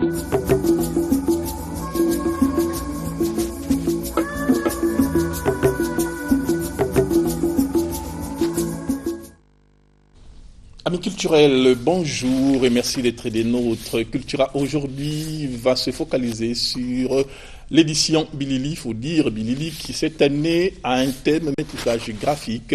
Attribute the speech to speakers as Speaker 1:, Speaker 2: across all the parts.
Speaker 1: Amis culturels, bonjour et merci d'être des nôtres. Cultura aujourd'hui va se focaliser sur l'édition Bilili. Il faut dire Bilili qui cette année a un thème métissage graphique.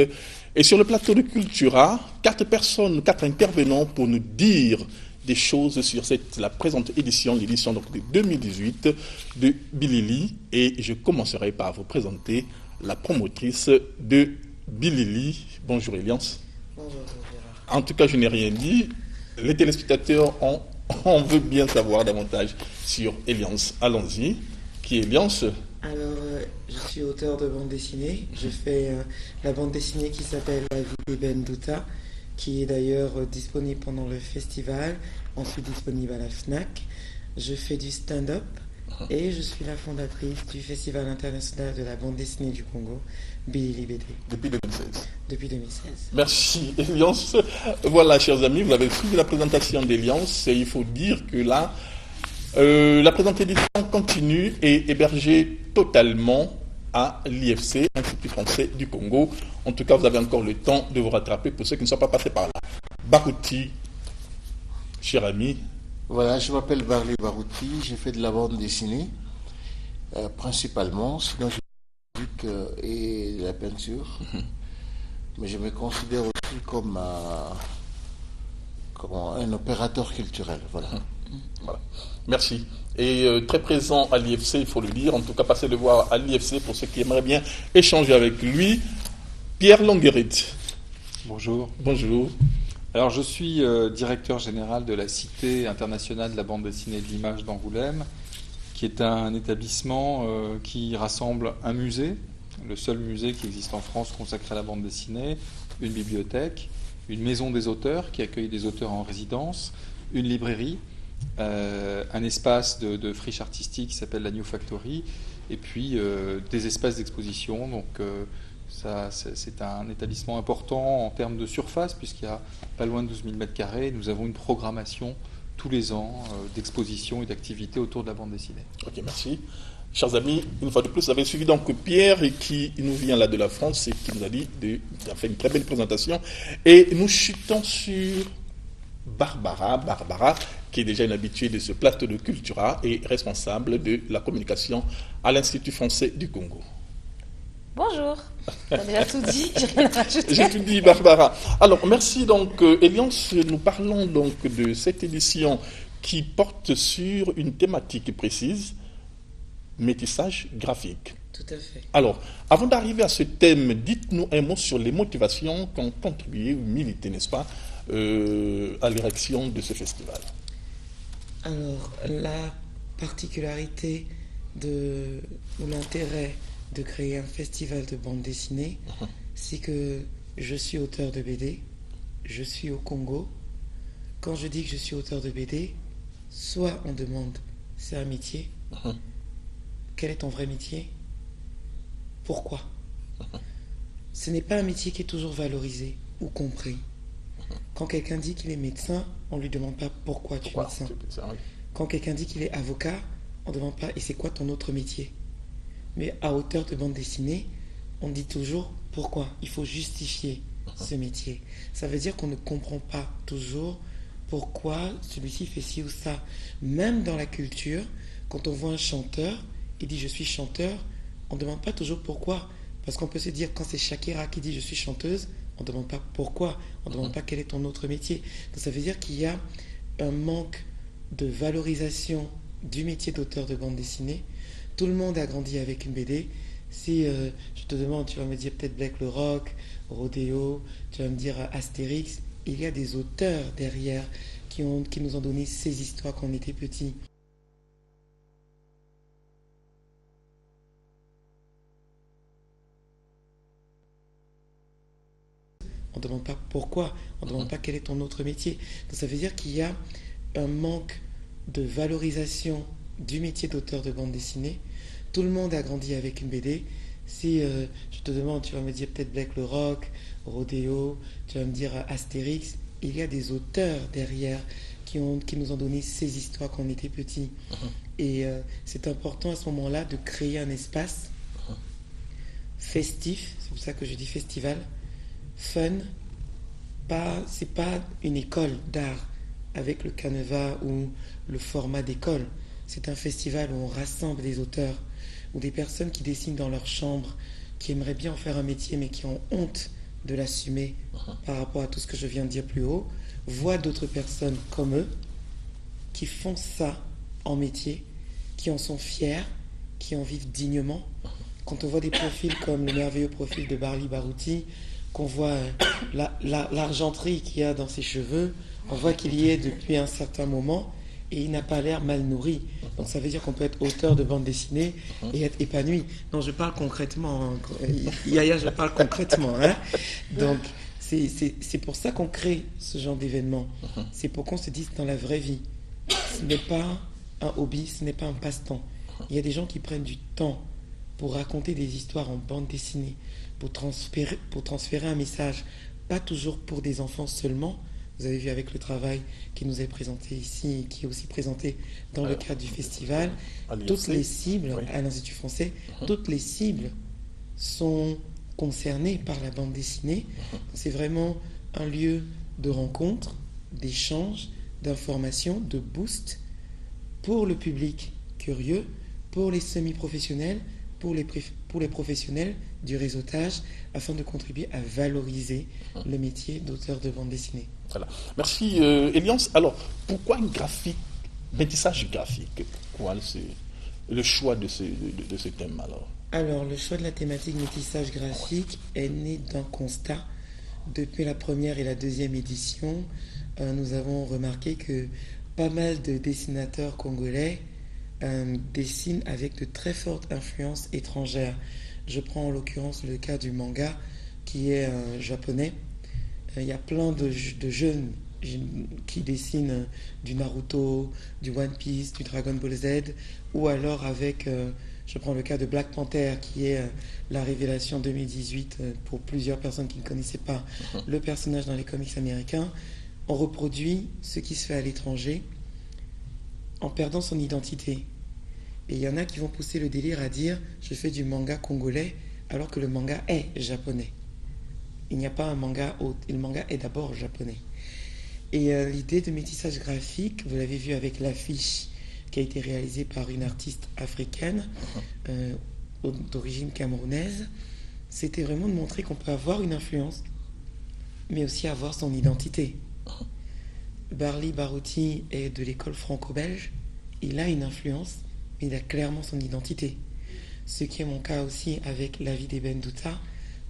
Speaker 1: Et sur le plateau de Cultura, 4 intervenants pour nous dire des choses sur la présente édition, l'édition donc de 2018 de Bilili. Et je commencerai par vous présenter la promotrice de Bilili. Bonjour Eliance.
Speaker 2: Bonjour.
Speaker 1: En tout cas, je n'ai rien dit. Les téléspectateurs, on veut bien savoir davantage sur Eliance. Allons-y. Qui est Eliance?
Speaker 2: Alors, je suis auteur de bande dessinée. Je fais la bande dessinée qui s'appelle La vie d'Eben Douta, qui est d'ailleurs disponible pendant le festival, ensuite disponible à la FNAC. Je fais du stand-up et je suis la fondatrice du Festival international de la bande dessinée du Congo, Bilili BD.
Speaker 1: Depuis 2016.
Speaker 2: Depuis 2016.
Speaker 1: Merci, Eliance. Voilà, chers amis, vous avez suivi la présentation d'Eliance et il faut dire que là, la présente édition continue et hébergée totalement à l'IFC, Institut français du Congo. En tout cas, vous avez encore le temps de vous rattraper pour ceux qui ne sont pas passés par là. Barouti, cher ami.
Speaker 3: Voilà, je m'appelle Barley Barouti, j'ai fait de la bande dessinée, principalement, sinon j'ai fait de la musique et de la peinture. Mais je me considère aussi comme un opérateur culturel. Voilà.
Speaker 1: Voilà. Merci. Et très présent à l'IFC, il faut le dire. En tout cas, passez le voir à l'IFC pour ceux qui aimeraient bien échanger avec lui. Pierre Longuerit.
Speaker 4: Bonjour.
Speaker 1: Bonjour.
Speaker 4: Alors, je suis directeur général de la Cité internationale de la bande dessinée et de l'image d'Angoulême, qui est un établissement qui rassemble un musée, le seul musée qui existe en France consacré à la bande dessinée, une bibliothèque, une maison des auteurs qui accueille des auteurs en résidence, une librairie, un espace de friche artistique qui s'appelle la New Factory, et puis des espaces d'exposition. Donc c'est un établissement important en termes de surface, puisqu'il y a pas loin de 12 000 m². Nous avons une programmation tous les ans d'expositions et d'activités autour de la bande dessinée.
Speaker 1: Ok, merci. Chers amis, une fois de plus, vous avez suivi donc Pierre qui nous vient là de la France et qui nous a dit, il a fait une très belle présentation. Et nous chutons sur Barbara, qui est déjà une habituée de ce plateau de Cultura et responsable de la communication à l'Institut français du Congo.
Speaker 5: Bonjour, t'as déjà tout dit, j'ai rien à rajouter.
Speaker 1: J'ai tout dit, Barbara. Alors, merci donc, Eliance, nous parlons donc de cette édition qui porte sur une thématique précise, métissage graphique.
Speaker 2: Tout à fait.
Speaker 1: Alors, avant d'arriver à ce thème, dites-nous un mot sur les motivations qui ont contribué ou milité, n'est-ce pas, à l'érection de ce festival.
Speaker 2: Alors, la particularité ou l'intérêt de créer un festival de bande dessinée, c'est que je suis auteur de BD, je suis au Congo. Quand je dis que je suis auteur de BD, soit on demande, c'est un métier. Quel est ton vrai métier? Pourquoi? Ce n'est pas un métier qui est toujours valorisé ou compris. Quand quelqu'un dit qu'il est médecin, on ne lui demande pas pourquoi tu es médecin. Quand quelqu'un dit qu'il est avocat, on ne demande pas et c'est quoi ton autre métier? Mais à auteur de bande dessinée, on dit toujours pourquoi. Il faut justifier ce métier. Ça veut dire qu'on ne comprend pas toujours pourquoi celui-ci fait ci ou ça. Même dans la culture, quand on voit un chanteur, il dit je suis chanteur, on ne demande pas toujours pourquoi. Parce qu'on peut se dire quand c'est Shakira qui dit je suis chanteuse, on ne demande pas pourquoi, on ne demande pas quel est ton autre métier. Donc ça veut dire qu'il y a un manque de valorisation du métier d'auteur de bande dessinée. Tout le monde a grandi avec une BD. Si je te demande, tu vas me dire peut-être Black le Rock, Rodéo, tu vas me dire Astérix. Il y a des auteurs derrière qui nous ont donné ces histoires quand on était petits. On ne demande pas pourquoi, on ne demande pas quel est ton autre métier. Donc ça veut dire qu'il y a un manque de valorisation du métier d'auteur de bande dessinée. Tout le monde a grandi avec une BD. Si je te demande, tu vas me dire peut-être Black le Rock, Rodéo, tu vas me dire Astérix. Il y a des auteurs derrière qui nous ont donné ces histoires quand on était petits. Et c'est important à ce moment-là de créer un espace festif, c'est pour ça que je dis festival, fun. C'est pas une école d'art avec le canevas ou le format d'école. C'est un festival où on rassemble des auteurs ou des personnes qui dessinent dans leur chambre, qui aimeraient bien en faire un métier mais qui ont honte de l'assumer par rapport à tout ce que je viens de dire plus haut, voient d'autres personnes comme eux qui font ça en métier, qui en sont fiers, qui en vivent dignement. Quand on voit des profils comme le merveilleux profil de Barli Barouti, qu'on voit l'argenterie qu'il y a dans ses cheveux, on voit qu'il y est depuis un certain moment et il n'a pas l'air mal nourri. Donc ça veut dire qu'on peut être auteur de bande dessinée et être épanoui. Non, je parle concrètement. Yaya, je parle concrètement. Hein. Donc c'est pour ça qu'on crée ce genre d'événement. C'est pour qu'on se dise dans la vraie vie. Ce n'est pas un hobby, ce n'est pas un passe-temps. Il y a des gens qui prennent du temps pour raconter des histoires en bande dessinée, pour transférer un message, pas toujours pour des enfants seulement. Vous avez vu avec le travail qui nous est présenté ici, qui est aussi présenté dans le cadre du festival, toutes les cibles, à l'Institut français, toutes les cibles sont concernées par la bande dessinée. C'est vraiment un lieu de rencontre, d'échange, d'information, de boost pour le public curieux, pour les semi-professionnels, pour les professionnels du réseautage, afin de contribuer à valoriser le métier d'auteur de bande dessinée.
Speaker 1: Voilà. Merci Eliance. Alors, pourquoi métissage graphique? Pourquoi le choix de ce thème alors?
Speaker 2: Alors, le choix de la thématique métissage graphique est né d'un constat. Depuis la première et la deuxième édition, nous avons remarqué que pas mal de dessinateurs congolais dessinent avec de très fortes influences étrangères. Je prends en l'occurrence le cas du manga qui est japonais. Il y a plein de jeunes qui dessinent du Naruto, du One Piece, du Dragon Ball Z, ou alors avec, je prends le cas de Black Panther qui est la révélation 2018 pour plusieurs personnes qui ne connaissaient pas le personnage dans les comics américains. On reproduit ce qui se fait à l'étranger en perdant son identité. Et il y en a qui vont pousser le délire à dire je fais du manga congolais alors que le manga est japonais. Il n'y a pas un manga autre, le manga est d'abord japonais. Et l'idée de métissage graphique, vous l'avez vu avec l'affiche qui a été réalisée par une artiste africaine d'origine camerounaise, c'était vraiment de montrer qu'on peut avoir une influence, mais aussi avoir son identité. Barli Barouti est de l'école franco-belge, il a une influence, mais il a clairement son identité. Ce qui est mon cas aussi avec La vie d'Eben Douta.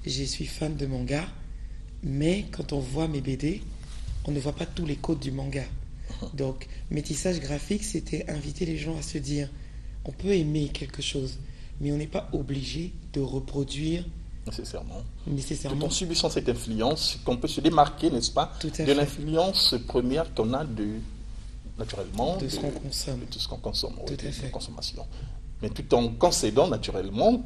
Speaker 2: Je suis fan de manga, mais quand on voit mes BD, on ne voit pas tous les codes du manga. Donc, métissage graphique, c'était inviter les gens à se dire, on peut aimer quelque chose, mais on n'est pas obligé de reproduire
Speaker 1: nécessairement.
Speaker 2: Tout
Speaker 1: en subissant cette influence, qu'on peut se démarquer, n'est-ce pas, de l'influence première qu'on a naturellement,
Speaker 2: de ce qu'on consomme.
Speaker 1: De tout ce qu'on consomme,
Speaker 2: de la
Speaker 1: consommation. Mais tout en concédant naturellement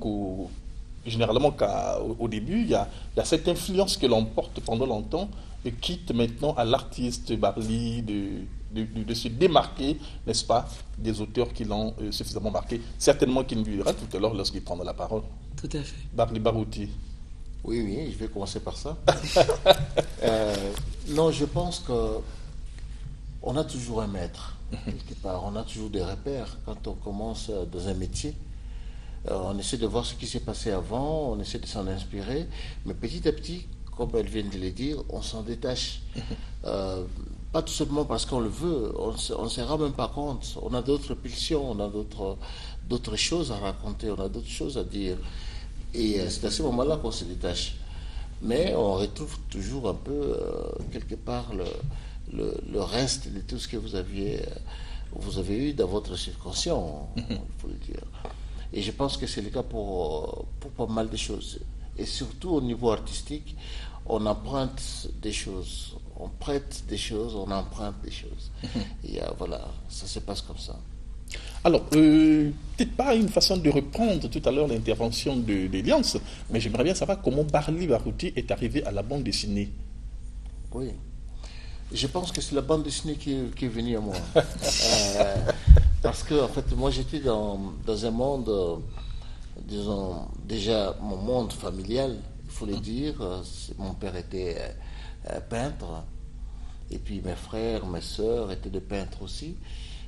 Speaker 1: généralement qu'au début, il y a cette influence que l'on porte pendant longtemps et quitte maintenant à l'artiste Barli de se démarquer, n'est-ce pas, des auteurs qui l'ont suffisamment marqué. Certainement qu'il nous dira tout à l'heure lorsqu'il prendra la parole.
Speaker 2: Tout à fait.
Speaker 1: Barli Barouti.
Speaker 3: Oui, je vais commencer par ça. Non, je pense que on a toujours un maître, quelque part. On a toujours des repères quand on commence dans un métier. On essaie de voir ce qui s'est passé avant, on essaie de s'en inspirer, mais petit à petit, comme elle vient de le dire, on s'en détache. Pas tout simplement parce qu'on le veut, on ne se rend même pas compte. On a d'autres pulsions, on a d'autres choses à raconter, on a d'autres choses à dire. Et c'est à ce moment-là qu'on se détache. Mais on retrouve toujours un peu, quelque part, le reste de tout ce que vous avez eu dans votre subconscient, il faut le dire. Et je pense que c'est le cas pour pas mal de choses. Et surtout au niveau artistique, on emprunte des choses, on prête des choses, on emprunte des choses. Et voilà, ça se passe comme ça.
Speaker 1: Alors, peut-être pas une façon de reprendre tout à l'heure l'intervention d'Eliance, mais j'aimerais bien savoir comment Barli Barouti est arrivé à la bande dessinée.
Speaker 3: Oui. Je pense que c'est la bande dessinée qui est venue à moi. Parce que, en fait, moi, j'étais dans un monde, disons, déjà mon monde familial, il faut le dire. Mon père était peintre, et puis mes frères, mes sœurs étaient des peintres aussi.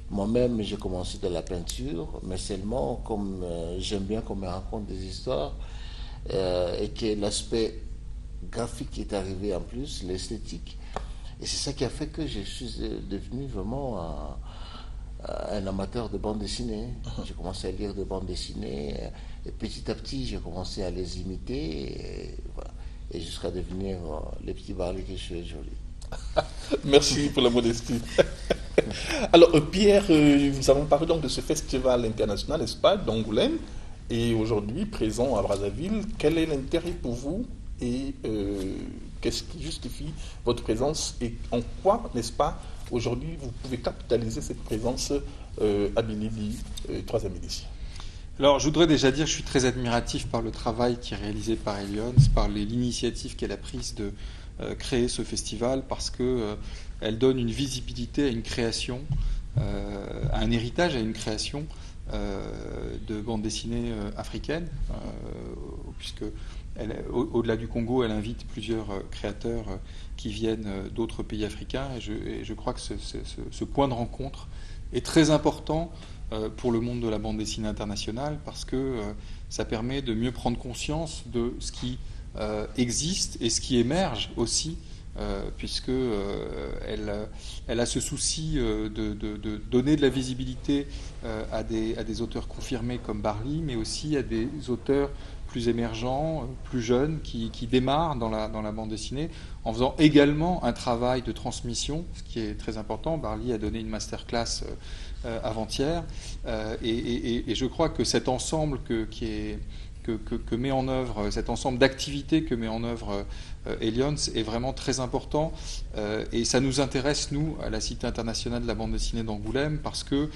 Speaker 3: Moi-même, j'ai commencé de la peinture, mais seulement comme j'aime bien qu'on me raconte des histoires, et que l'aspect graphique est arrivé en plus, l'esthétique. Et c'est ça qui a fait que je suis devenu vraiment un amateur de bande dessinée. J'ai commencé à lire des bandes dessinées, et petit à petit, j'ai commencé à les imiter, et, voilà, et jusqu'à devenir le petit Barley que je suis aujourd'hui.
Speaker 1: Merci pour la modestie. Alors, Pierre, nous avons parlé donc de ce festival international, n'est-ce pas, d'Angoulême, et aujourd'hui présent à Brazzaville. Quel est l'intérêt pour vous et qu'est-ce qui justifie votre présence et en quoi, n'est-ce pas, aujourd'hui vous pouvez capitaliser cette présence à Bilili, 3e édition?
Speaker 4: Alors, je voudrais déjà dire que je suis très admiratif par le travail qui est réalisé par Elions, par l'initiative qu'elle a prise de créer ce festival, parce que elle donne une visibilité à une création, à un héritage, à une création de bande dessinée africaine, puisque au-delà du Congo, elle invite plusieurs créateurs qui viennent d'autres pays africains, et je crois que ce point de rencontre est très important pour le monde de la bande dessinée internationale, parce que ça permet de mieux prendre conscience de ce qui existe et ce qui émerge aussi, puisque elle a ce souci de donner de la visibilité à des auteurs confirmés comme Barley, mais aussi à des auteurs plus émergents, plus jeunes, qui démarrent dans la bande dessinée, en faisant également un travail de transmission, ce qui est très important. Barley a donné une masterclass avant-hier, et je crois que cet ensemble que met en œuvre, cet ensemble d'activités que met en œuvre Elions est vraiment très important, et ça nous intéresse, nous, à la Cité internationale de la bande dessinée d'Angoulême, parce que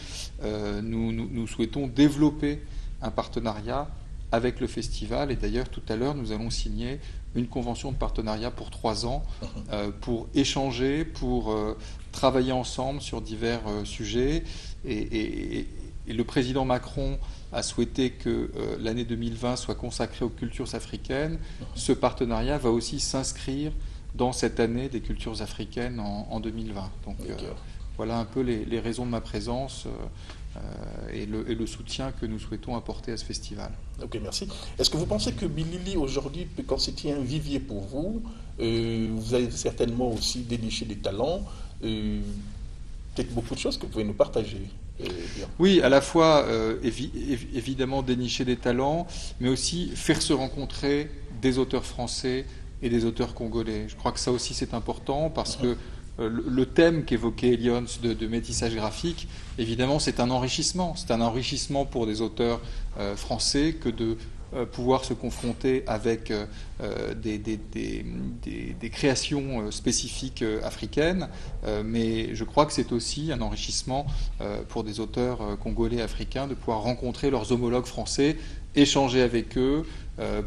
Speaker 4: nous souhaitons développer un partenariat avec le festival, et d'ailleurs tout à l'heure nous allons signer une convention de partenariat pour 3 ans pour échanger, pour travailler ensemble sur divers sujets, et le président Macron a souhaité que l'année 2020 soit consacrée aux cultures africaines. Ce partenariat va aussi s'inscrire dans cette année des cultures africaines en 2020. Donc voilà un peu les raisons de ma présence et le soutien que nous souhaitons apporter à ce festival.
Speaker 1: Ok, merci. Est-ce que vous pensez que Bilili aujourd'hui peut constituer un vivier pour vous? Vous avez certainement aussi déniché des talents, peut-être beaucoup de choses que vous pouvez nous partager.
Speaker 4: Oui, à la fois évidemment dénicher des talents, mais aussi faire se rencontrer des auteurs français et des auteurs congolais. Je crois que ça aussi c'est important, parce que le thème qu'évoquait Elions de métissage graphique, évidemment c'est un enrichissement. C'est un enrichissement pour des auteurs français que de pouvoir se confronter avec des créations spécifiques africaines, mais je crois que c'est aussi un enrichissement pour des auteurs congolais africains de pouvoir rencontrer leurs homologues français, échanger avec eux,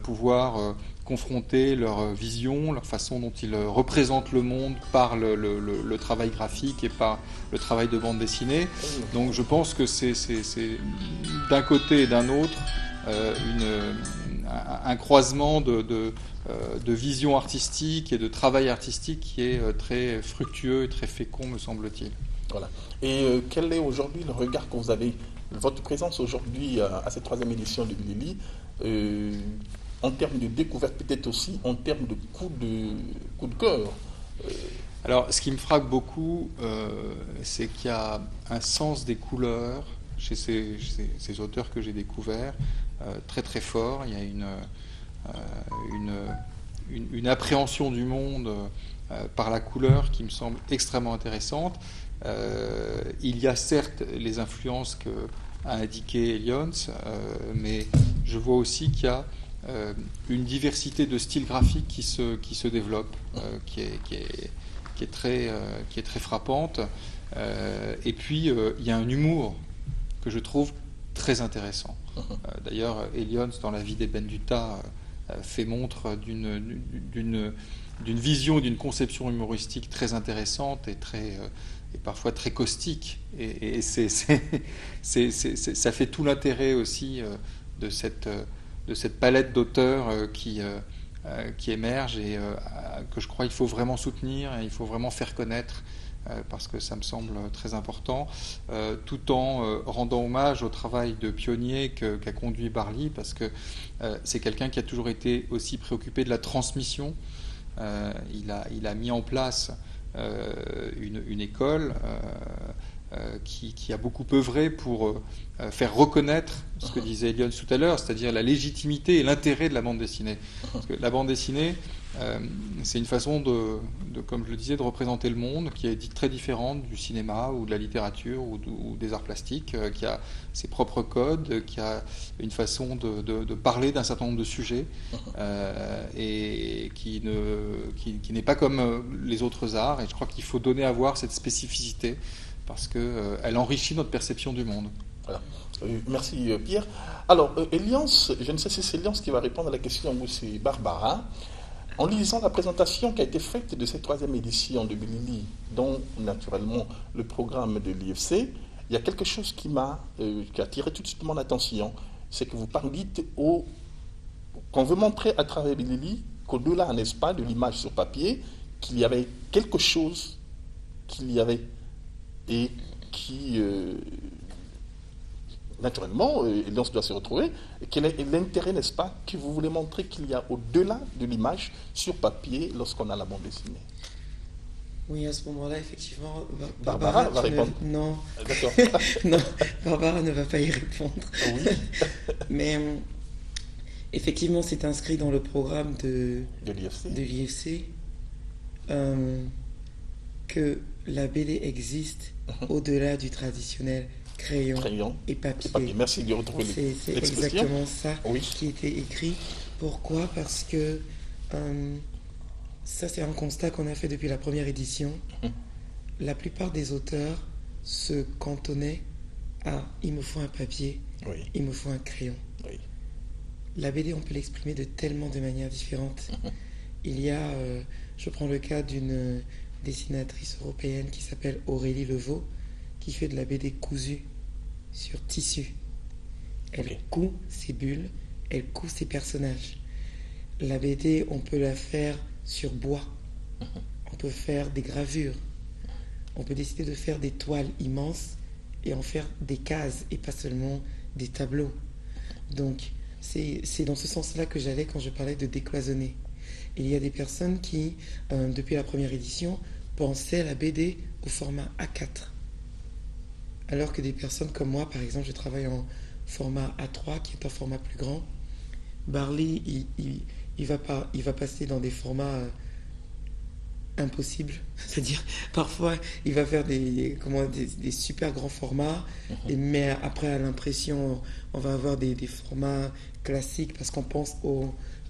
Speaker 4: pouvoir confronter leur vision, leur façon dont ils représentent le monde par le travail graphique et par le travail de bande dessinée. Donc je pense que c'est d'un côté et d'un autre un croisement de vision artistique et de travail artistique qui est très fructueux et très fécond, me semble-t-il.
Speaker 1: Voilà. Et quel est aujourd'hui le regard que vous avez, votre présence aujourd'hui à cette 3e édition de Bilili, en termes de découverte, peut-être aussi en termes de coup de cœur?
Speaker 4: Alors, ce qui me frappe beaucoup, c'est qu'il y a un sens des couleurs chez ces auteurs que j'ai découverts, très très fort. Il y a une appréhension du monde par la couleur qui me semble extrêmement intéressante. Il y a certes les influences qu'a indiqué Elions, mais je vois aussi qu'il y a une diversité de styles graphiques qui se développe, qui est très frappante. Et puis il y a un humour que je trouve très intéressant. D'ailleurs, Elions, dans La vie d'Ebn Duta, fait montre d'une vision, d'une conception humoristique très intéressante et et parfois très caustique. Et ça fait tout l'intérêt aussi de cette palette d'auteurs qui émerge et que je crois qu'il faut vraiment soutenir et il faut vraiment faire connaître parce que ça me semble très important, tout en rendant hommage au travail de pionnier qu'a conduit Barly, parce que c'est quelqu'un qui a toujours été aussi préoccupé de la transmission. Il a mis en place une école qui a beaucoup œuvré pour faire reconnaître ce que disait Elion tout à l'heure, c'est-à-dire la légitimité et l'intérêt de la bande dessinée. Parce que la bande dessinée, c'est une façon comme je le disais, de représenter le monde qui est très différente du cinéma ou de la littérature ou des arts plastiques, qui a ses propres codes, qui a une façon de parler d'un certain nombre de sujets et qui n'est pas comme les autres arts. Et je crois qu'il faut donner à voir cette spécificité parce qu'elle enrichit notre perception du monde.
Speaker 1: Voilà. Merci Pierre. Alors, Eliance, je ne sais si c'est Eliance qui va répondre à la question ou c'est Barbara. En lisant la présentation qui a été faite de cette 3e édition de Bilili, dont naturellement le programme de l'IFC, il y a quelque chose qui a attiré tout de suite mon attention. C'est que vous parliez qu'on veut montrer à travers Bilili qu'au-delà, n'est-ce pas, de l'image sur papier, qu'il y avait quelque chose et qui, naturellement, Eliance doit se retrouver. Et quel est l'intérêt, n'est-ce pas, que vous voulez montrer qu'il y a au-delà de l'image sur papier lorsqu'on a la bande dessinée?
Speaker 2: Oui, à ce moment-là, effectivement,
Speaker 1: Barbara va répondre.
Speaker 2: Non.
Speaker 1: D'accord.
Speaker 2: Non, Barbara ne va pas y répondre.
Speaker 1: Oui.
Speaker 2: Mais effectivement, c'est inscrit dans le programme de l'IFC que la BD existe au-delà du traditionnel crayon et papier.
Speaker 1: Merci de retrouver
Speaker 2: c'est exactement ça qui était écrit. Pourquoi? Parce que ça, c'est un constat qu'on a fait depuis la première édition. La plupart des auteurs se cantonnaient à « il me faut un papier, il me faut un crayon ». La BD, on peut l'exprimer de tellement de manières différentes. Il y a, je prends le cas d'une dessinatrice européenne qui s'appelle Aurélie Levaux, qui fait de la BD cousue sur tissu. Elle coud ses bulles, elle coud ses personnages. La BD, on peut la faire sur bois. On peut faire des gravures. On peut décider de faire des toiles immenses et en faire des cases et pas seulement des tableaux. Donc, c'est dans ce sens-là que j'allais quand je parlais de décloisonner. Il y a des personnes qui, depuis la première édition, pensaient la BD au format A4. Alors que des personnes comme moi, par exemple, je travaille en format A3, qui est un format plus grand. Barly, il va passer dans des formats impossibles. C'est-à-dire, parfois, il va faire des super grands formats, mais après, à l'impression, on va avoir des formats classiques parce qu'on pense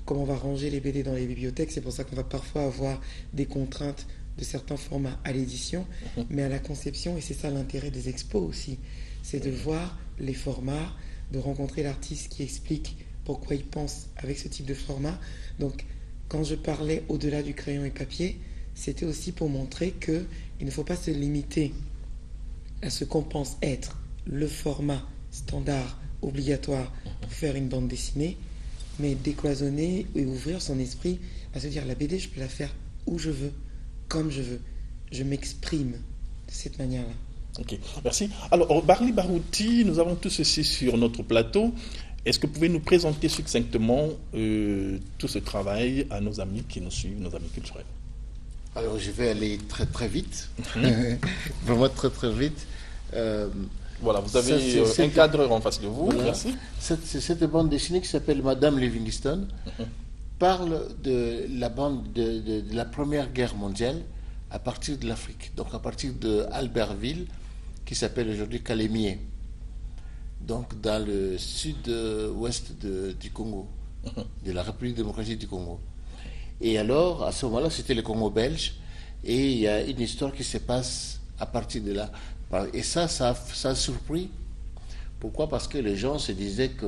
Speaker 2: comment on va ranger les BD dans les bibliothèques. C'est pour ça qu'on va parfois avoir des contraintes de certains formats à l'édition, mais à la conception, et c'est ça l'intérêt des expos aussi, c'est de voir les formats, de rencontrer l'artiste qui explique pourquoi il pense avec ce type de format. Donc, quand je parlais au-delà du crayon et papier, c'était aussi pour montrer qu'il ne faut pas se limiter à ce qu'on pense être le format standard, obligatoire pour faire une bande dessinée, mais décloisonner et ouvrir son esprit à se dire la BD, je peux la faire où je veux, comme je veux. Je m'exprime de cette manière-là.
Speaker 1: Ok, merci. Alors, Barly Barouti, nous avons tout ceci sur notre plateau. Est-ce que vous pouvez nous présenter succinctement tout ce travail à nos amis qui nous suivent, nos amis culturels?
Speaker 3: Alors, je vais aller très très vite. Vraiment très très vite.
Speaker 1: Voilà, vous avez un cadreur en face de vous. Voilà. Merci.
Speaker 3: Cette bande dessinée qui s'appelle Madame Livingstone parle de la Première Guerre mondiale à partir de l'Afrique. Donc, à partir d'Albertville, qui s'appelle aujourd'hui Calémié. Donc, dans le sud-ouest du Congo, de la République démocratique du Congo. Et alors, à ce moment-là, c'était le Congo belge, et il y a une histoire qui se passe à partir de là. Et ça a surpris. Pourquoi? Parce que les gens se disaient que,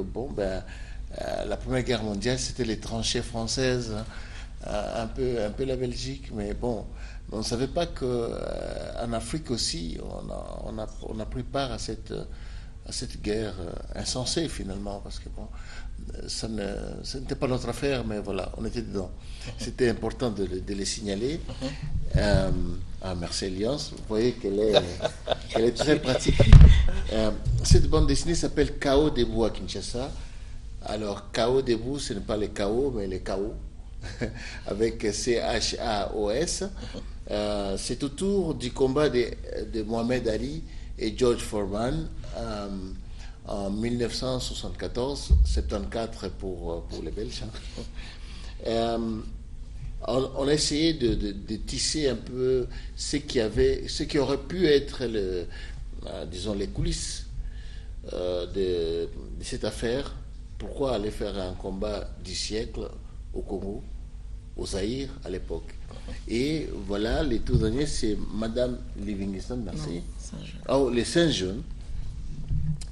Speaker 3: La Première Guerre mondiale, c'était les tranchées françaises, hein, un peu la Belgique, mais bon, on ne savait pas qu'en Afrique aussi, on a pris part à cette guerre insensée finalement, parce que bon, ça n'était pas notre affaire, mais voilà, on était dedans. C'était important de les signaler. Merci Eliance, vous voyez qu'elle est très pratique. Cette bande dessinée s'appelle Chaos debout à Kinshasa. Alors, Chaos debout, ce n'est pas les chaos, mais les chaos, avec CHAOS. C'est autour du combat de Mohamed Ali et George Foreman en 1974, 74 pour les Belges. On a essayé de tisser un peu ce qui aurait pu être disons les coulisses de cette affaire. Pourquoi aller faire un combat du siècle au Congo, au Zaïre à l'époque? Et voilà, les tout derniers, c'est Madame Livingstone, merci. Oh, les Saint-Jean.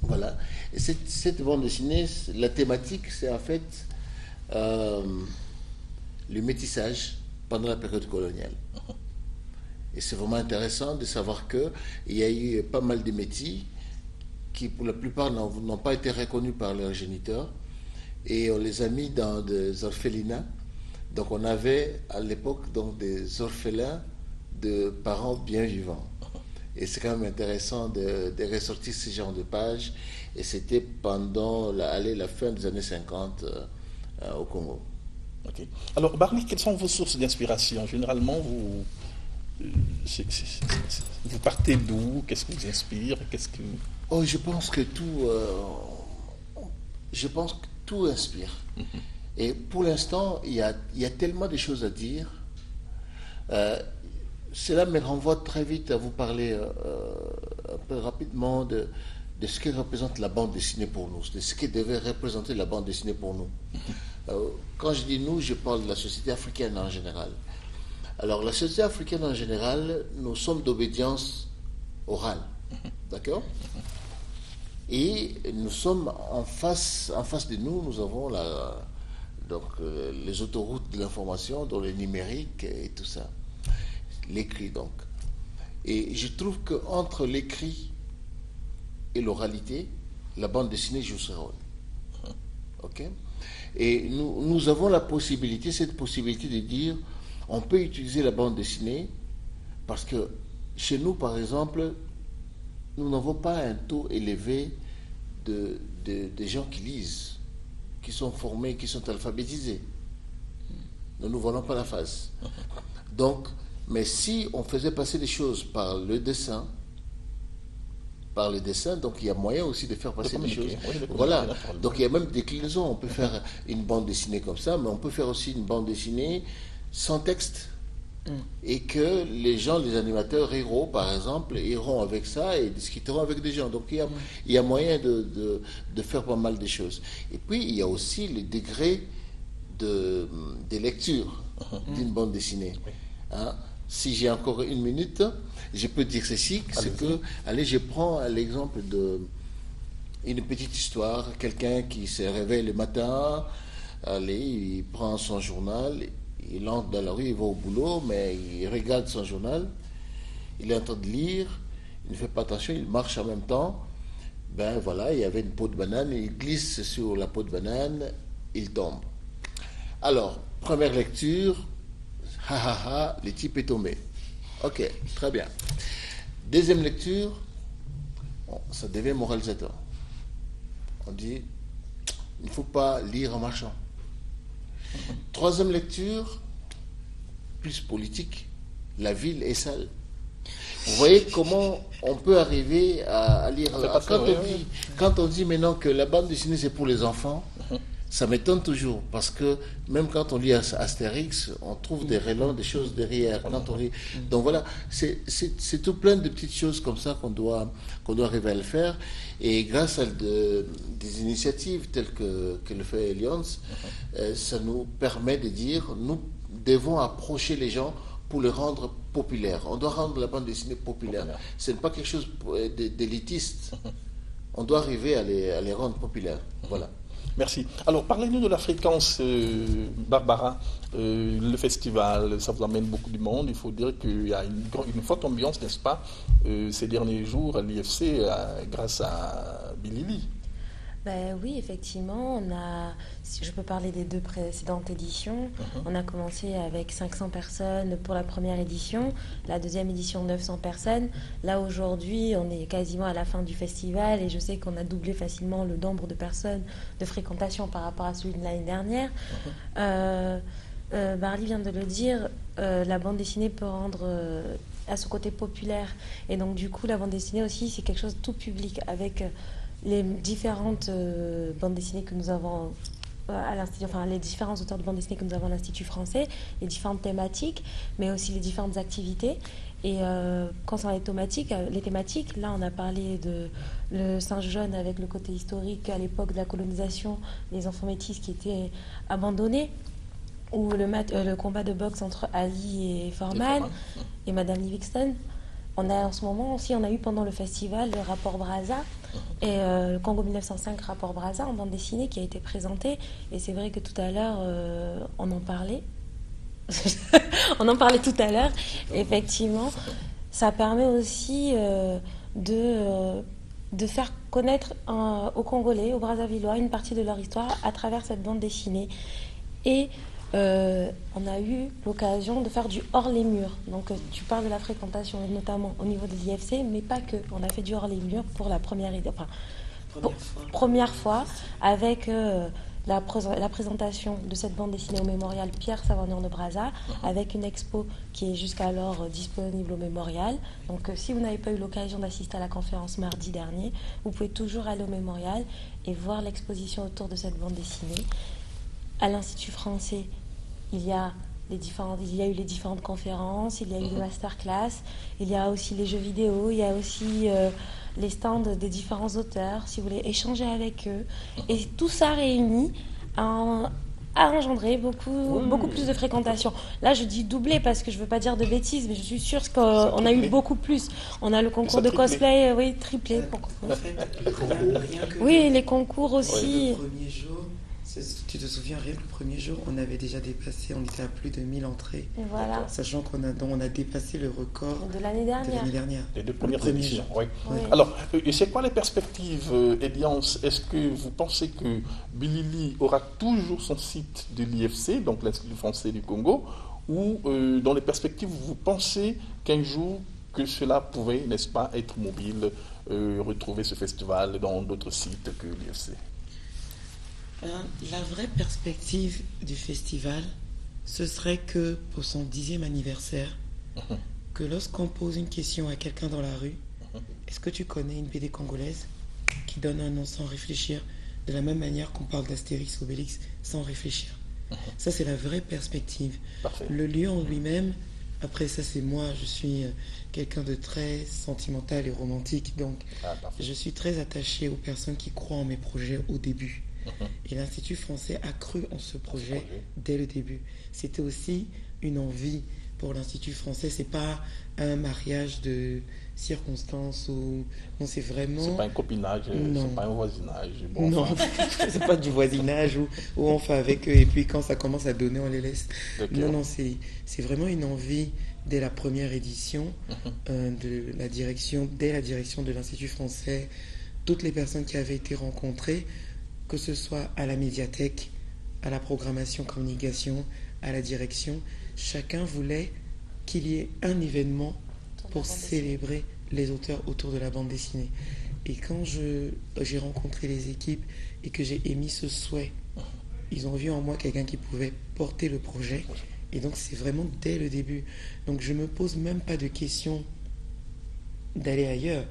Speaker 3: Voilà. Et cette bande dessinée, la thématique, c'est en fait le métissage pendant la période coloniale. Et c'est vraiment intéressant de savoir qu'il y a eu pas mal de métis qui, pour la plupart, n'ont pas été reconnus par leurs géniteurs. Et on les a mis dans des orphelinats. Donc on avait à l'époque donc des orphelins de parents bien vivants. Et c'est quand même intéressant de ressortir ce genre de pages. Et c'était pendant la fin des années 50 au Congo.
Speaker 1: Okay. Alors, Barry, quelles sont vos sources d'inspiration? Généralement, vous partez d'où? Qu'est-ce qui vous inspire?
Speaker 3: Oh, je pense que tout inspire. Et pour l'instant, il y a tellement de choses à dire. Cela me renvoie très vite à vous parler un peu rapidement de ce que représente la bande dessinée pour nous, de ce que devait représenter la bande dessinée pour nous. Quand je dis nous, je parle de la société africaine en général. Alors, la société africaine en général, nous sommes d'obédience orale. D'accord? Et nous sommes en face de nous, nous avons les autoroutes de l'information, dans le numérique et tout ça. L'écrit donc. Et je trouve qu'entre l'écrit et l'oralité, la bande dessinée joue ce rôle. Ok? Et nous avons cette possibilité de dire, on peut utiliser la bande dessinée parce que chez nous, par exemple, nous n'avons pas un taux élevé de gens qui lisent, qui sont formés, qui sont alphabétisés. Nous ne nous voilons pas la face. Donc, mais si on faisait passer les choses par le dessin, donc il y a moyen aussi de faire passer des choses. Voilà. Donc il y a même des déclinaisons. On peut faire une bande dessinée comme ça, mais on peut faire aussi une bande dessinée sans texte. Et que les gens, les animateurs riront, par exemple, iront avec ça et discuteront avec des gens. Donc il y a moyen de faire pas mal de choses. Et puis il y a aussi le degré de lecture d'une bande dessinée. Hein? Si j'ai encore une minute, je peux dire ceci, c'est que, allez, je prends l'exemple d'une petite histoire, quelqu'un qui se réveille le matin, allez, il prend son journal, il entre dans la rue, il va au boulot, mais il regarde son journal, il est en train de lire, il ne fait pas attention, il marche en même temps, ben voilà, il y avait une peau de banane, il glisse sur la peau de banane, il tombe. Alors, première lecture, le type est tombé. Ok, très bien. Deuxième lecture, ça devient moralisateur. On dit, il ne faut pas lire en marchant. Troisième lecture, plus politique, la ville est sale. Vous voyez comment on peut arriver à lire. Quand on dit maintenant que la bande dessinée c'est pour les enfants, ça m'étonne toujours, parce que même quand on lit Astérix, on trouve des relents, des choses derrière. Quand on lit... Donc voilà, c'est tout plein de petites choses comme ça qu'on doit arriver à le faire. Et grâce à des initiatives telles que le fait Alliance, ça nous permet de dire, nous devons approcher les gens pour les rendre populaires. On doit rendre la bande dessinée populaire. Ce n'est pas quelque chose d'élitiste. On doit arriver à les rendre populaires. Voilà.
Speaker 1: Merci. Alors, parlez-nous de la fréquence, Barbara. Le festival, ça vous amène beaucoup de monde. Il faut dire qu'il y a une forte ambiance, n'est-ce pas, ces derniers jours à l'IFC, grâce à Bilili.
Speaker 5: Ben oui, effectivement, si je peux parler des 2 précédentes éditions, on a commencé avec 500 personnes pour la première édition, la deuxième édition 900 personnes. Là aujourd'hui, on est quasiment à la fin du festival et je sais qu'on a doublé facilement le nombre de personnes de fréquentation par rapport à celui de l'année dernière. Barly vient de le dire, la bande dessinée peut rendre à ce côté populaire et donc du coup la bande dessinée aussi c'est quelque chose de tout public avec les différentes bandes dessinées que nous avons à l'Institut, enfin les différents auteurs de bandes dessinées que nous avons à l'Institut français, les différentes thématiques, mais aussi les différentes activités. Et concernant les thématiques, là on a parlé de le singe jaune avec le côté historique à l'époque de la colonisation, les enfants métis qui étaient abandonnés, ou le combat de boxe entre Ali et Foreman et Madame Livingston. On a en ce moment aussi, on a eu pendant le festival le rapport Brazza et le Congo 1905 rapport Brazza en bande dessinée qui a été présenté. Et c'est vrai que tout à l'heure, on en parlait. On en parlait tout à l'heure. Effectivement, ça permet aussi de faire connaître aux Congolais, aux Brazzavillois, une partie de leur histoire à travers cette bande dessinée. Et on a eu l'occasion de faire du hors les murs. Donc tu parles de la fréquentation, notamment au niveau de l'IFC, mais pas que. On a fait du hors les murs pour la première fois avec la présentation de cette bande dessinée au mémorial Pierre Savanian de Brazza, avec une expo qui est jusqu'alors disponible au mémorial. Donc si vous n'avez pas eu l'occasion d'assister à la conférence mardi dernier, vous pouvez toujours aller au mémorial et voir l'exposition autour de cette bande dessinée. À l'Institut français, il y a eu les différentes conférences, il y a eu les masterclass, il y a aussi les jeux vidéo, il y a aussi les stands des différents auteurs, si vous voulez échanger avec eux. Et tout ça réuni a engendré beaucoup plus de fréquentation. Là, je dis doublé parce que je ne veux pas dire de bêtises, mais je suis sûre qu'on a eu beaucoup plus. On a le concours de cosplay, oui, triplé. Oui, les concours aussi.
Speaker 2: Le premier jour, tu te souviens, rien que le premier jour, on avait déjà dépassé, on était à plus de 1000 entrées.
Speaker 5: Et voilà.
Speaker 2: Sachant qu'on a dépassé le record
Speaker 5: de l'année dernière.
Speaker 1: Les 2 premières éditions, oui. Alors, c'est quoi les perspectives, Eliance? Est-ce que vous pensez que Bilili aura toujours son site de l'IFC, donc l'Institut français du Congo, ou dans les perspectives, vous pensez qu'un jour, que cela pouvait, n'est-ce pas, être mobile, retrouver ce festival dans d'autres sites que l'IFC?
Speaker 2: La vraie perspective du festival, ce serait que pour son 10e anniversaire, que lorsqu'on pose une question à quelqu'un dans la rue, est-ce que tu connais une BD congolaise qui donne un nom sans réfléchir, de la même manière qu'on parle d'Astérix Obélix sans réfléchir. Ça, c'est la vraie perspective.
Speaker 1: Parfait.
Speaker 2: Le lieu en lui-même, après ça, c'est moi, je suis quelqu'un de très sentimental et romantique, donc je suis très attaché aux personnes qui croient en mes projets au début. Et l'Institut français a cru en ce projet dès le début. C'était aussi une envie pour l'Institut français. C'est pas un mariage de circonstances ou non, c'est vraiment.
Speaker 1: C'est pas un copinage, c'est pas un voisinage.
Speaker 2: Bon, non, c'est pas du voisinage où on fait avec eux et puis quand ça commence à donner, on les laisse. Non, c'est vraiment une envie dès la première édition de la direction, dès la direction de l'Institut français, toutes les personnes qui avaient été rencontrées, que ce soit à la médiathèque, à la programmation communication, à la direction, chacun voulait qu'il y ait un événement pour célébrer les auteurs autour de la bande dessinée. Et quand j'ai rencontré les équipes et que j'ai émis ce souhait, ils ont vu en moi quelqu'un qui pouvait porter le projet. Et donc c'est vraiment dès le début. Donc je ne me pose même pas de question d'aller ailleurs.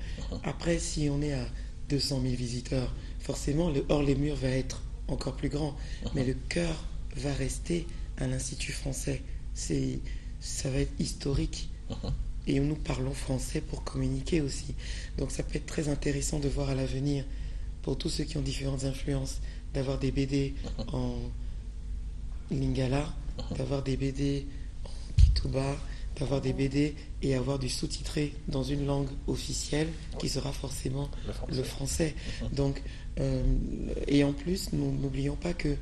Speaker 2: Après, si on est à 200 000 visiteurs, forcément le hors les murs va être encore plus grand. Mais le cœur va rester à l'Institut français. Ça va être historique. Et nous parlons français pour communiquer aussi. Donc ça peut être très intéressant de voir à l'avenir, pour tous ceux qui ont différentes influences, d'avoir des BD en lingala, d'avoir des BD en kituba, d'avoir des BD et avoir du sous-titré dans une langue officielle qui sera forcément le français. Donc, et en plus, nous n'oublions pas que le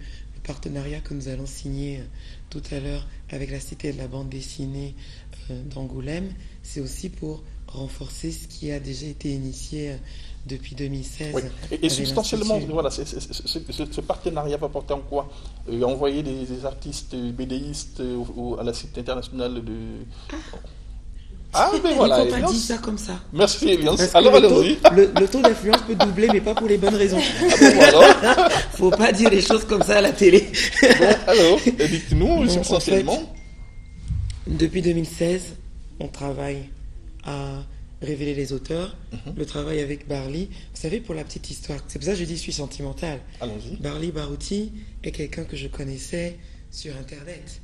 Speaker 2: partenariat que nous allons signer tout à l'heure avec la Cité de la bande dessinée d'Angoulême, c'est aussi pour renforcer ce qui a déjà été initié depuis 2016.
Speaker 1: Oui. Et substantiellement, voilà, ce partenariat va porter en quoi? Envoyer des artistes BDistes à la Cité internationale de... Ah, mais voilà,
Speaker 2: il ne faut pas
Speaker 1: Eliance.
Speaker 2: dire ça comme ça.
Speaker 1: Merci, Eliance.
Speaker 2: Parce que
Speaker 1: Alors, allons-y.
Speaker 2: le taux d'influence peut doubler, mais pas pour les bonnes raisons.
Speaker 1: Ah bon, alors,
Speaker 2: Faut pas dire des choses comme ça à la télé.
Speaker 1: bon, alors, dites-nous
Speaker 2: Bon,
Speaker 1: substantiellement.
Speaker 2: en fait, depuis 2016, on travaille à révéler les auteurs. Le travail avec Barli, vous savez, pour la petite histoire, c'est pour ça que je dis je suis sentimental.
Speaker 1: Allons-y.
Speaker 2: Barli Barouti est quelqu'un que je connaissais sur Internet.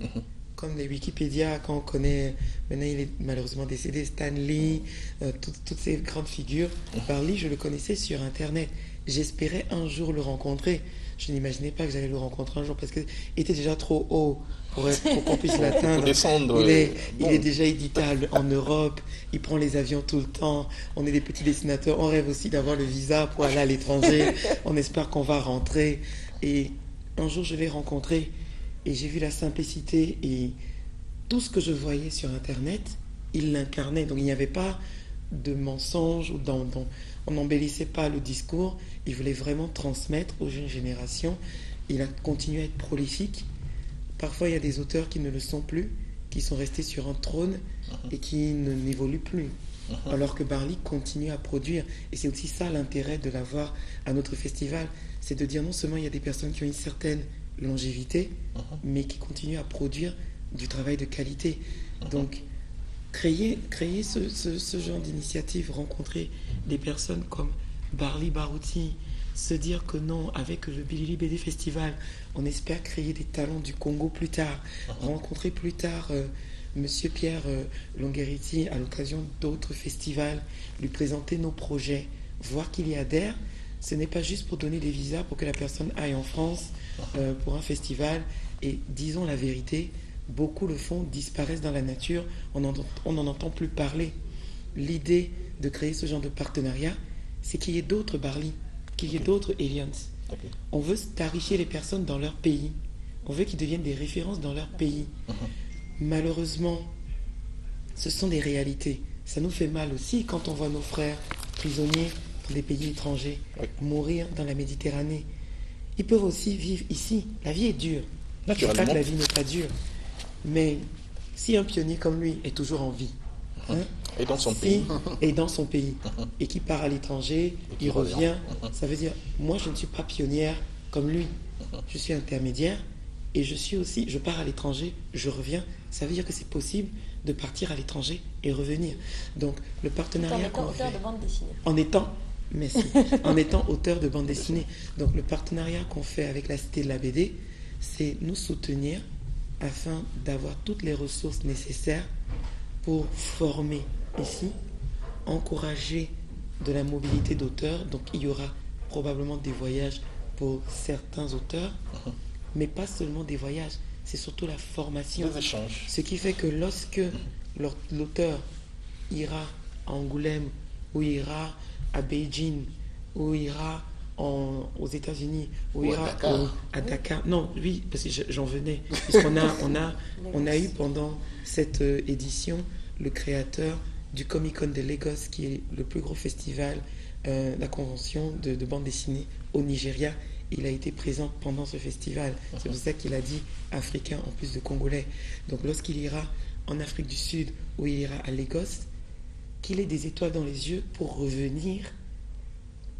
Speaker 2: Comme les Wikipédia, quand on connaît, maintenant il est malheureusement décédé, Stan Lee, toutes ces grandes figures. Barli, je le connaissais sur Internet. J'espérais un jour le rencontrer. Je n'imaginais pas que j'allais le rencontrer un jour parce qu'il était déjà trop haut pour qu'on puisse l'atteindre.
Speaker 1: Descendre,
Speaker 2: Il est
Speaker 1: bon.
Speaker 2: déjà éditable en Europe, il prend les avions tout le temps. On est des petits dessinateurs, on rêve aussi d'avoir le visa pour aller à l'étranger. On espère qu'on va rentrer. Et un jour, je l'ai rencontré et j'ai vu la simplicité et tout ce que je voyais sur Internet, il l'incarnait. Donc il n'y avait pas de mensonges ou on n'embellissait pas le discours. Il voulait vraiment transmettre aux jeunes générations. Il a continué à être prolifique. Parfois, il y a des auteurs qui ne le sont plus, qui sont restés sur un trône et qui n'évoluent plus. Alors que Barli continue à produire. Et c'est aussi ça l'intérêt de l'avoir à notre festival. C'est de dire non seulement il y a des personnes qui ont une certaine longévité, mais qui continuent à produire du travail de qualité. Donc, créer ce genre d'initiative, rencontrer des personnes comme Barli Barouti, se dire que non, avec le Bilili BD Festival, on espère créer des talents du Congo plus tard, rencontrer plus tard Monsieur Pierre Longheriti à l'occasion d'autres festivals, lui présenter nos projets, voir qu'il y adhère. Ce n'est pas juste pour donner des visas pour que la personne aille en France pour un festival. Et disons la vérité, beaucoup le font, disparaissent dans la nature, on n'en entend plus parler. L'idée de créer ce genre de partenariat, c'est qu'il y ait d'autres Barli, qu'il y ait d'autres Eliance. On veut tarifier les personnes dans leur pays. On veut qu'ils deviennent des références dans leur pays. Malheureusement, ce sont des réalités. Ça nous fait mal aussi quand on voit nos frères prisonniers dans des pays étrangers mourir dans la Méditerranée. Ils peuvent aussi vivre ici. La vie est dure. Je ne dis pas que la vie n'est pas dure. Mais si un pionnier comme lui est toujours en vie,
Speaker 1: et dans son pays.
Speaker 2: Et dans son pays. Et qui part à l'étranger, il revient. Ça veut dire, moi je ne suis pas pionnière comme lui. Je suis intermédiaire et je pars à l'étranger, je reviens. Ça veut dire que c'est possible de partir à l'étranger et revenir. Donc le partenariat qu'on fait...
Speaker 5: auteur de bande dessinée.
Speaker 2: En étant auteur de bande dessinée. Donc le partenariat qu'on fait avec la Cité de la BD, c'est nous soutenir afin d'avoir toutes les ressources nécessaires pour former ici, encourager de la mobilité d'auteurs. Donc il y aura probablement des voyages pour certains auteurs, mais pas seulement des voyages, c'est surtout la formation.
Speaker 1: Des échanges.
Speaker 2: Ce qui fait que lorsque l'auteur ira à Angoulême, ou ira à Beijing, ou ira aux États-Unis, ou ira à Dakar. Non, oui, parce que j'en venais. Puisqu'on a eu pendant cette édition le créateur du Comic-Con de Lagos, qui est le plus gros festival, la convention de bande dessinée au Nigeria. Il a été présent pendant ce festival. C'est pour ça qu'il a dit africain en plus de congolais. Donc lorsqu'il ira en Afrique du Sud ou il ira à Lagos, qu'il ait des étoiles dans les yeux pour revenir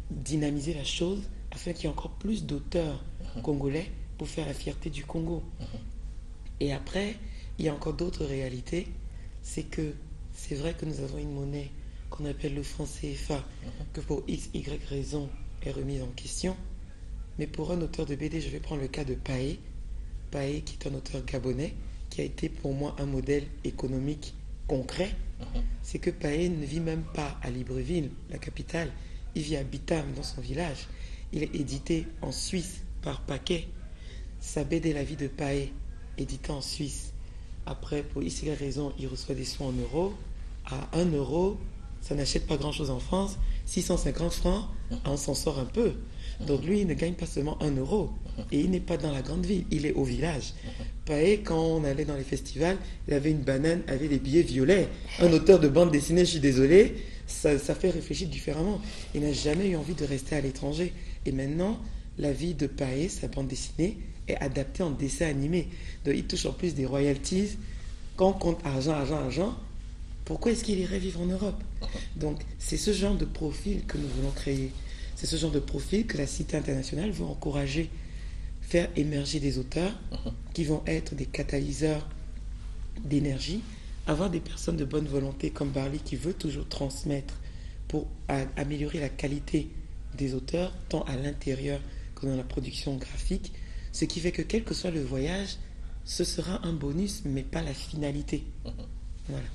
Speaker 2: dynamiser la chose afin qu'il y ait encore plus d'auteurs congolais pour faire la fierté du Congo. Et après, il y a encore d'autres réalités. C'est que c'est vrai que nous avons une monnaie qu'on appelle le franc CFA, que pour X, Y raison est remise en question. Mais pour un auteur de BD, je vais prendre le cas de Paé. Paé, qui est un auteur gabonais, qui a été pour moi un modèle économique concret. C'est que Paé ne vit même pas à Libreville, la capitale. Il vit à Bitam, dans son village. Il est édité en Suisse par Paquet. Sa BD La vie de Paé, édité en Suisse. après, pour ici la raison, il reçoit des soins en euros. À 1 euro, ça n'achète pas grand-chose en France. 650 francs, on s'en sort un peu. Donc lui, il ne gagne pas seulement 1 euro. Et il n'est pas dans la grande ville, il est au village. Pareil, quand on allait dans les festivals, il avait une banane avec des billets violets. Un auteur de bande dessinée, je suis désolé, ça fait réfléchir différemment. Il n'a jamais eu envie de rester à l'étranger. Et maintenant, la vie de Pae, sa bande dessinée, est adaptée en dessin animé. Donc il touche en plus des royalties. Quand on compte argent, pourquoi est-ce qu'il irait vivre en Europe? Donc c'est ce genre de profil que nous voulons créer. C'est ce genre de profil que la Cité internationale veut encourager. Faire émerger des auteurs qui vont être des catalyseurs d'énergie, avoir des personnes de bonne volonté comme Barley qui veut toujours transmettre pour améliorer la qualité des auteurs, tant à l'intérieur que dans la production graphique, ce qui fait que quel que soit le voyage, ce sera un bonus, mais pas la finalité. Voilà.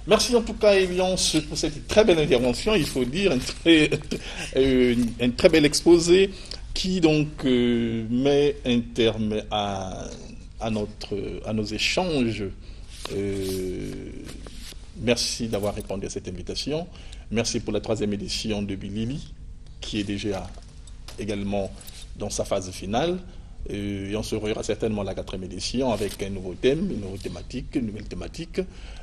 Speaker 1: Merci en tout cas, Eliance, pour cette très belle intervention, il faut dire, un très bel exposé qui donc met un terme à nos échanges. Merci d'avoir répondu à cette invitation. Merci pour la 3e édition de Bilili, qui est déjà également dans sa phase finale. Et on se reverra certainement à la 4e édition avec un nouveau thème, une nouvelle thématique.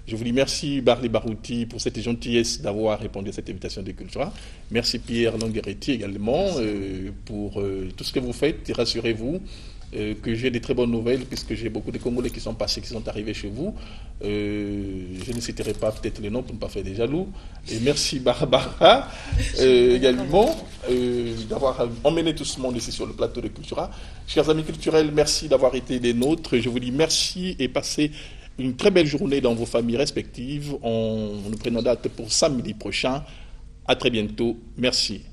Speaker 1: Je vous dis merci Barley Barouti pour cette gentillesse d'avoir répondu à cette invitation de Cultura. Merci Pierre Longueretti également pour tout ce que vous faites. Et rassurez-vous que j'ai des très bonnes nouvelles puisque j'ai beaucoup de Congolais qui sont passés, qui sont arrivés chez vous. Je ne citerai pas peut-être les noms pour ne pas faire des jaloux. Et merci Barbara également d'avoir emmené tout ce monde ici sur le plateau de Cultura. Chers amis culturels, merci d'avoir été des nôtres. Je vous dis merci et passez une très belle journée dans vos familles respectives. Nous prenons date pour samedi prochain. À très bientôt. Merci.